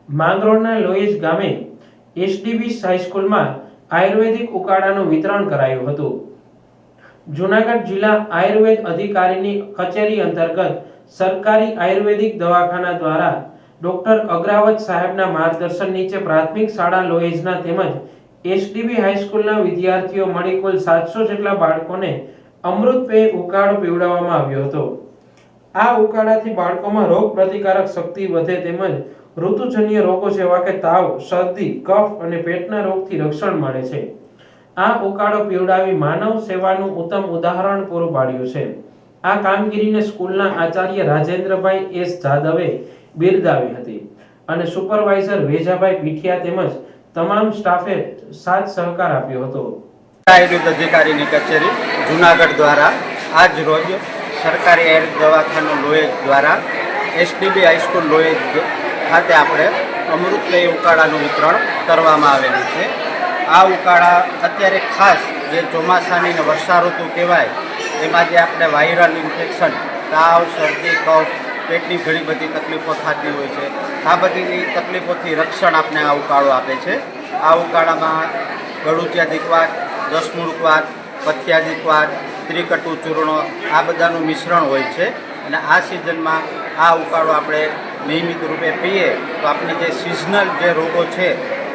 માંગરોળના લોયેજ ગામે એસડીબી હાઈસ્કૂલમાં આયુર્વેદિક ઉકાળાનું વિતરણ કરાયું હતું। જૂનાગઢ જિલ્લા આયુર્વેદ અધિકારીની કચેરી અંતર્ગત સરકારી આયુર્વેદિક દવાખાના દ્વારા ડોક્ટર અગ્રાવત સાહેબના માર્ગદર્શન નીચે પ્રાથમિક શાળા લોયેજના તેમજ એસડીબી હાઈસ્કૂલના વિદ્યાર્થીઓ મળી કુલ 700 જેટલા બાળકોને અમૃતપેય ઉકાળો પીવડાવવામાં આવ્યો હતો। આ ઉકાળાથી બાળકોમાં રોગ પ્રતિકારક શક્તિ વધે તેમજ ઋતુજન્ય રોગો જેવા કે તાવ, શરદી, કફ અને પેટના રોગથી રક્ષણ મળે છે। આ ઉકાળો પીવડાવી માનવ સેવાનું ઉત્તમ ઉદાહરણ પૂરું પાડ્યું છે। આ કામગીરીને સ્કૂલના આચાર્ય રાજેન્દ્રભાઈ એસ જાદવે બિરદાવી હતી અને સુપરવાઇઝર વેજાભાઈ પીઠિયા તેમજ તમામ સ્ટાફે સાથ સહકાર આપ્યો હતો। આયુર્વેદ અધિકારીની કચેરી જૂનાગઢ દ્વારા આજ રોજ સરકારી આયુર્વેદ દવાખાનું લોયેજ દ્વારા એસડીબી હાઈસ્કૂલ લોયેજ ખાતે આપણે અમૃતપેય ઉકાળાનું વિતરણ કરવામાં આવેલું છે। આ ઉકાળા અત્યારે ખાસ જે ચોમાસાની ને વર્ષા ઋતુ કહેવાય એમાં જે આપણે વાયરલ ઇન્ફેક્શન, તાવ, શરદી, કફ, પેટની ઘણી બધી તકલીફો થતી હોય છે, આ બધી તકલીફોથી રક્ષણ આપણે આ ઉકાળો આપે છે। આ ઉકાળામાં ગળુચિયાદિક વાત, દસમૂળક વાત, પથ્યાદિક વાત, ત્રિકટુ ચૂર્ણો આ બધાનું મિશ્રણ હોય છે અને આ સિઝનમાં આ ઉકાળો આપણે નિયમિત રૂપે પીએ તો આપણી જે સિઝનલ જે રોગો છે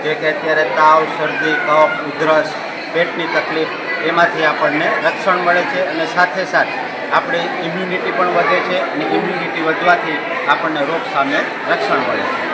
જે કે અત્યારે તાવ, શરદી, કફ, ઉધરસ, પેટની તકલીફ એમાંથી આપણને રક્ષણ મળે છે અને સાથે સાથે આપણી ઇમ્યુનિટી પણ વધે છે અને ઇમ્યુનિટી વધવાથી આપણને રોગ સામે રક્ષણ મળે છે।